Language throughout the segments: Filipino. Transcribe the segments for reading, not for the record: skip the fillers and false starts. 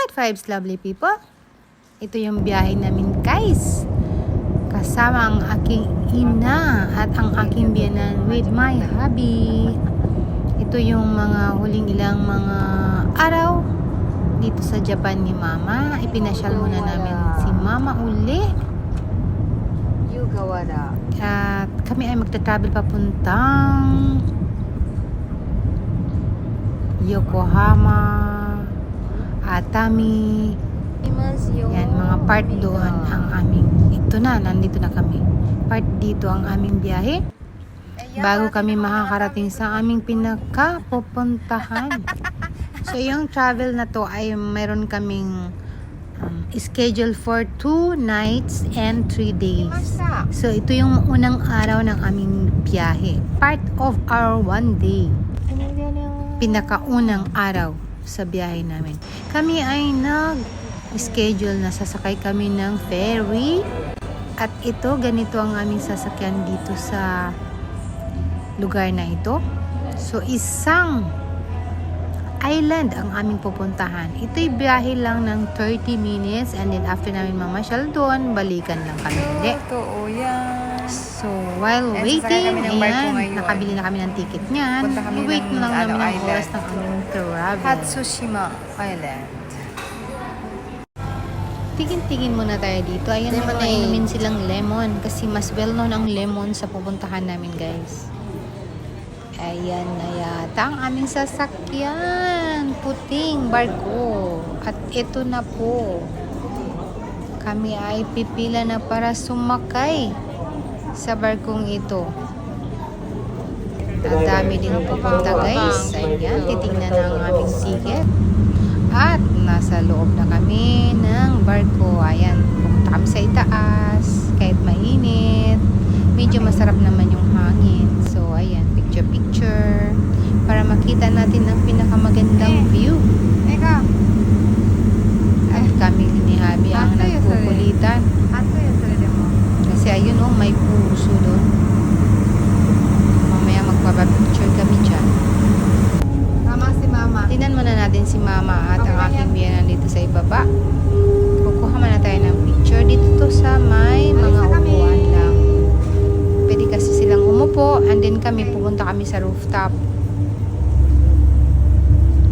Good vibes, lovely people. Ito yung biyahe namin, guys. Kasama ang aking ina at ang aking biyanan with my hubby. Ito yung mga huling ilang mga araw dito sa Japan ni Mama. Ipinasyal muna namin si Mama uli. At kami ay magta-travel papuntang Yokohama, Atami. Yan, mga part doon ang aming, ito na, nandito na kami. Part dito ang aming biyahe. Bago kami makakarating sa aming pinakapupuntahan. So, yung travel na to ay mayroon kaming schedule for 2 nights and 3 days. So, ito yung unang araw ng aming biyahe. Part of our 1 day. Pinakaunang araw sa biyahe namin. Kami ay nag-schedule na sasakay kami ng ferry. At ito, ganito ang aming sasakyan dito sa lugar na ito. So, isang island ang aming pupuntahan. Ito'y biyahe lang ng 30 minutes and then after namin mamasyal doon, balikan lang kami ulit. Totoo yan. So, while waiting, ayan, nakabili na kami ng ticket niyan. I-wait na lang namin ang oras ng aming travel. Hatsushima Island. Tingin-tingin muna tayo dito. Ayan, may mga inumin silang lemon kasi mas well-known ang lemon sa pupuntahan namin, guys. Ayan na yata ang aming sasakyan. Puting barko. At ito na po. Kami ay pipila na para sumakay sa barkong ito. Ang dami din pupunta, guys. Ayan, titingnan na ang aming ticket. At nasa loob na kami ng barko. Ayan, pumunta kami sa itaas. Kahit mainit. Medyo masarap naman yung hangin. So, ayan, picture para makita natin ang pinakamagandang view. At kami ni Habi ang nagkukulitan. Kasi ayun oh, may puso doon. Mamaya magpapapicture kami dyan. Tama si Mama. Tingnan muna natin si Mama at ang aking biyanan dito sa ibaba. Kukuha muna tayo ng picture. Dito to sa may mga upuan lang. Pwede kasi silang umupo and then kami pupunta kami sa rooftop.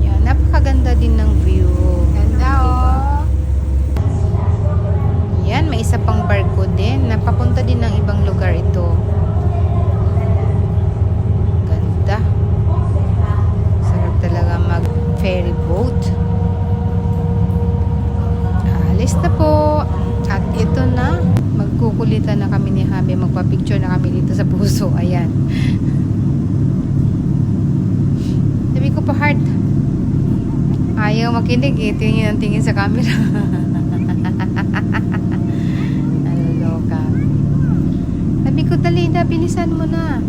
Yan, napakaganda din ng view. Ganda oh. Yan, may isa pang barko din. Napapunta din ng ibang lugar ito. Ganda. Sarap talaga mag-ferry boat. Alis na po. At ito na. Magkukulitan na kami ni Habi. Magpa-picture na kami dito sa puso. Ayan. Sabi ko pa heart. Ayaw makinig eh. Tingin ang tingin sa camera. Naloloka. Sabi ko dali na. Bilisan mo na.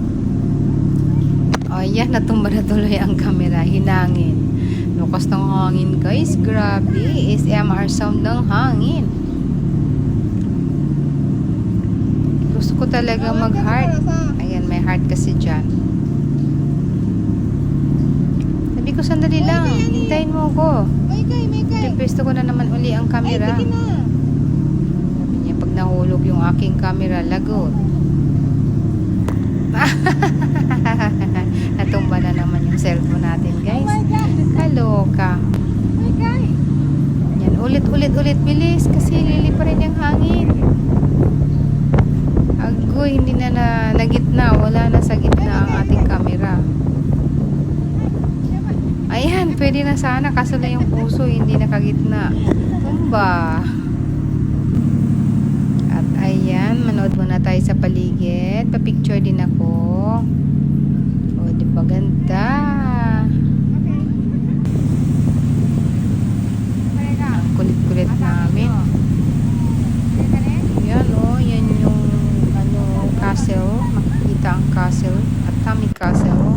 O yan. Natumba na tuloy ang camera. Hinangin. Lukas ng hangin guys. Grabe. SMR sound ng hangin. Gusto ko talaga mag-heart. Ayan, may heart kasi dyan. Sabi ko, sandali lang. Hintayin mo ko. Gusto ko na naman uli ang camera. Sabi niya, pag nahulog yung aking camera, lagot. Natumba na naman yung cellphone natin, guys. Kaloka. Yan, ulit. Bilis. Kasi lili pa rin yung hangin. Agoy, hindi na gitna. Wala na sa gitna ang ating camera. Ayan, pwede na sana. Kaso na yung puso, hindi nakagitna. Tumba. At ayan, manood muna tayo sa paligid. Pa-picture din ako. O, di ba ganda? Ang kulit-kulit namin. Yan o, yan yung castle, makikita ang castle, Atami Castle.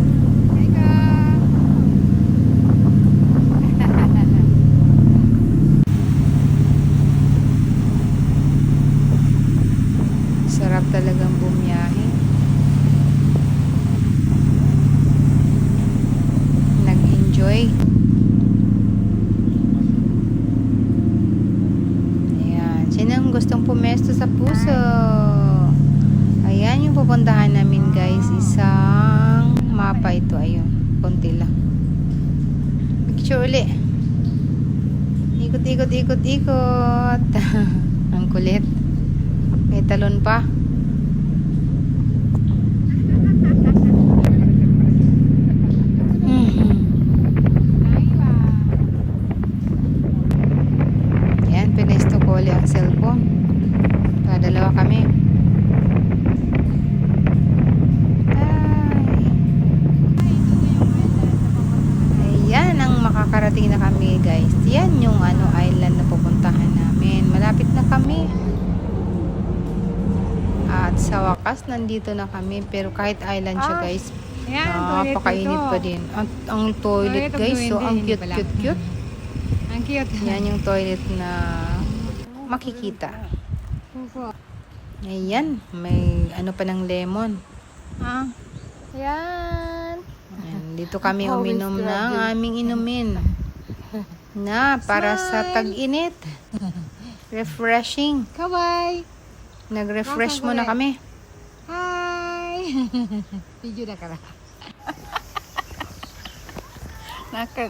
Sarap talagang bumiyahe. Nag-enjoy. pumesto sa puso. Ayan yung pupuntahan namin guys. Isang mapa ito. Ayun. Konti lang. Picture uli. Ikot, ikot, ikot, ikot. Ang kulit. May talon pa. Yan, pinesto ko ulit ang cellphone. Dalawa kami. Ayan ang makakarating na kami guys. Yan yung island na pupuntahan namin. Malapit na kami. At sa wakas nandito na kami. Pero kahit island siya guys, napakainit pa din. At ang toilet guys, so ang cute, cute, cute. Ang cute. Yan yung toilet na makikita. Ayan, may pa ng lemon. Ayan. Ayan. Dito kami uminom ng aming inumin. Na para sa tag-init. Refreshing. Kawai. Nag-refresh muna kami. Hi. Video na kara.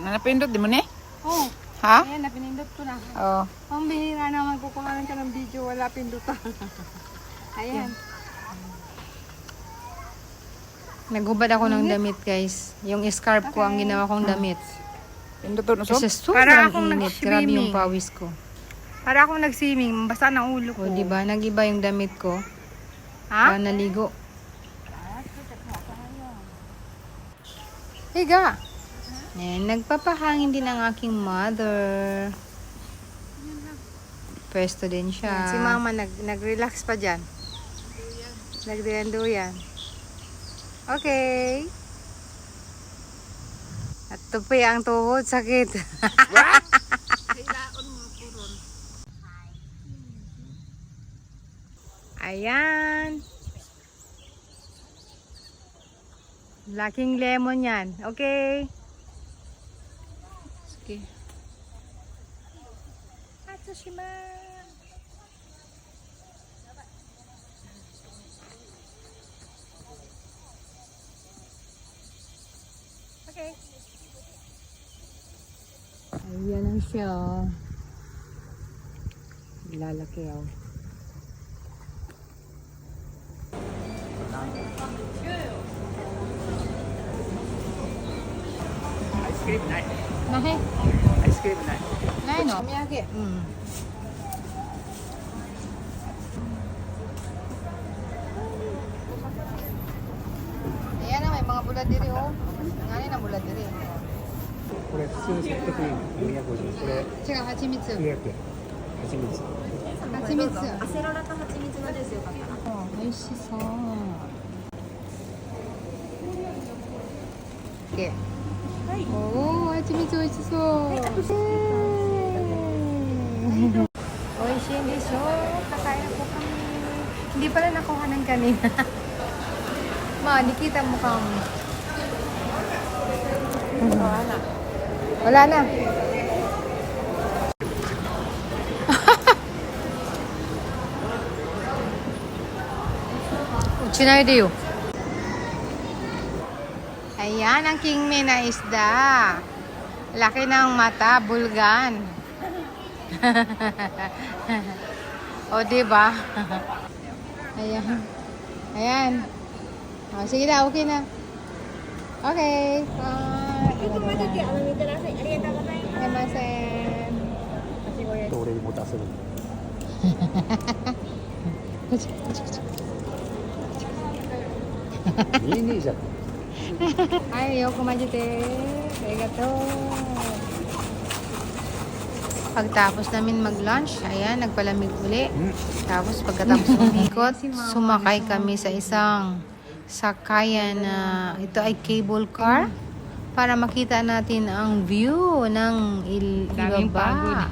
Napindot di mo ni? Oh. Ha? Ayan, napinindot ko na. Oh. Ang bihira naman kukuhanan ka ng video, wala pindutan. Ayan. Naghubad ako ng damit, guys. Yung scarf ko ang ginawa kong damit. Pindot to no so? Kasi Para sobrang akong init. Grabe nag-swimming. yung pawis ko. Para akong nag-swimming, basta ng ulo ko. O, diba? Nag-iba yung damit ko. Ha? Naligo. Higa. Ayan, nagpapahangin din ang aking mother. Pwesto din siya. Si mama nag-relax pa dyan. Nagduyan-duyan. Okay. At tupi ang tuhod, sakit. Ayan. Laking lemon yan. Okay. Sige. Atsushima. Okay. Ayan ang siya. Lalaki oh. Ice creamない。 Nahe. アイスクリームない。 Nahe no? Miyagi. Ayan na, may mga bulad diri oh. Ngani na bulad diri. これ普通のソフトクリーム250。これ違う、蜂蜜。 900円。蜂蜜。蜂蜜。アセロラと蜂蜜のですよかったら。美味しそう。おお、蜂蜜美味しそう。美味しいでしょ。Kakain po kami. Hindi pala nakuha ng kanina. Ma, di kita mukhang. Wala na. Wala na. Uchinay de yo. Ayan ang kingme na isda. Laki ng mata, bulgan. O, diba? Ayan. Ayan. O, sige na, okay na. Okay. Bye. Arigatou と俺に持たせる。見えねえじゃん。 Ay, ayoko majite. Arigato. Pagtapos namin mag-lunch, ayan, nagpalamig uli. Tapos pagkatapos umikot, sumakay kami sa isang sakayan na ito ay cable car para makita natin ang view ng ibaba.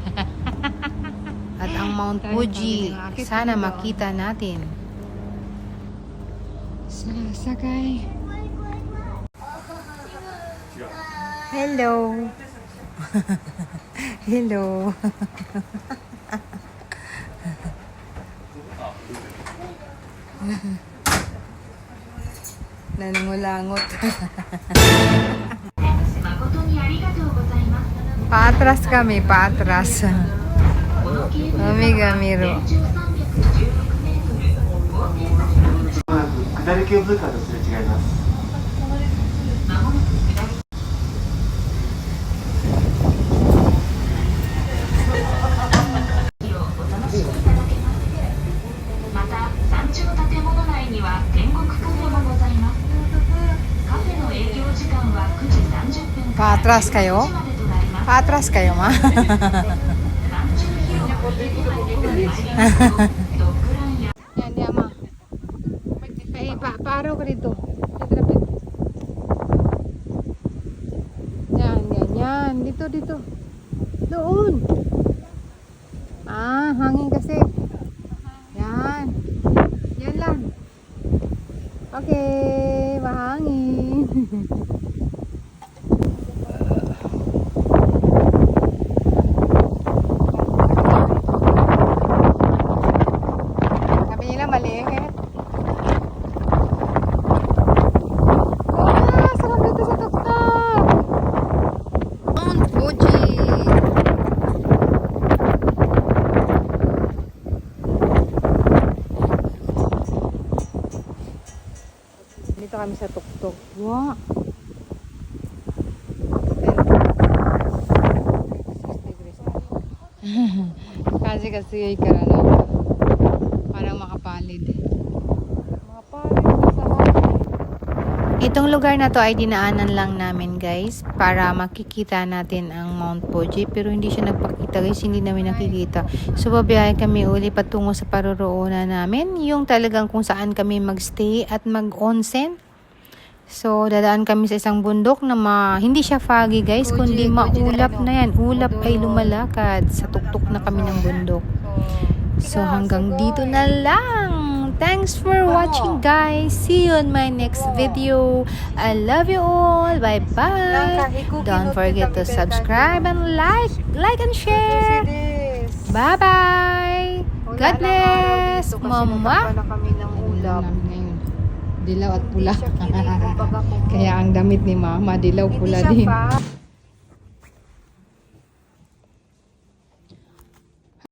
At ang Mount Fuji, sana makita natin. Sakay. Hello. Hello. Nanungulangot. Paatras kami, paatras. Omigamiro. 下り系部下とすれ違います。 また山頂建物内には天国カフェもございます。カフェの営業時間は9時30分から Paatras kayo? 9時までとなります。 Paatras kayo, ma? 山中広場でご飯に参りますとドッグランや Yan, di ama. Paaraw ka dito. Lapit. Yan. Dito. Doon. Hangin kasi. Yan. Yan lang. Okay, mahangin. Sabi nila maliit. Sarap dito sa tuktok. Mount Fuji. Dito kami sa tuktok. Wow. Kasi kara na. Parang makapalid. Itong lugar na to ay dinaanan lang namin guys para makikita natin ang Mount Fuji, pero hindi siya nagpakita guys, hindi namin nakikita. So babiyahe kami uli patungo sa paroroonan namin, yung talagang kung saan kami magstay at mag-onsen. So dadaan kami sa isang bundok na hindi siya foggy guys, kundi maulap na yan. Ulap ay lumalakad, sa tuktok na kami ng bundok. So hanggang dito na lang. Thanks for watching guys. See you on my next video. I love you all. Bye bye. Don't forget to subscribe and like and share. Bye bye. God bless. Mama. kami ng ulap. Ngayon, dilaw at pula. Hindi siya kilig, kumbaga, Kaya ang damit ni Mama dilaw Hindi pula siya din. pa.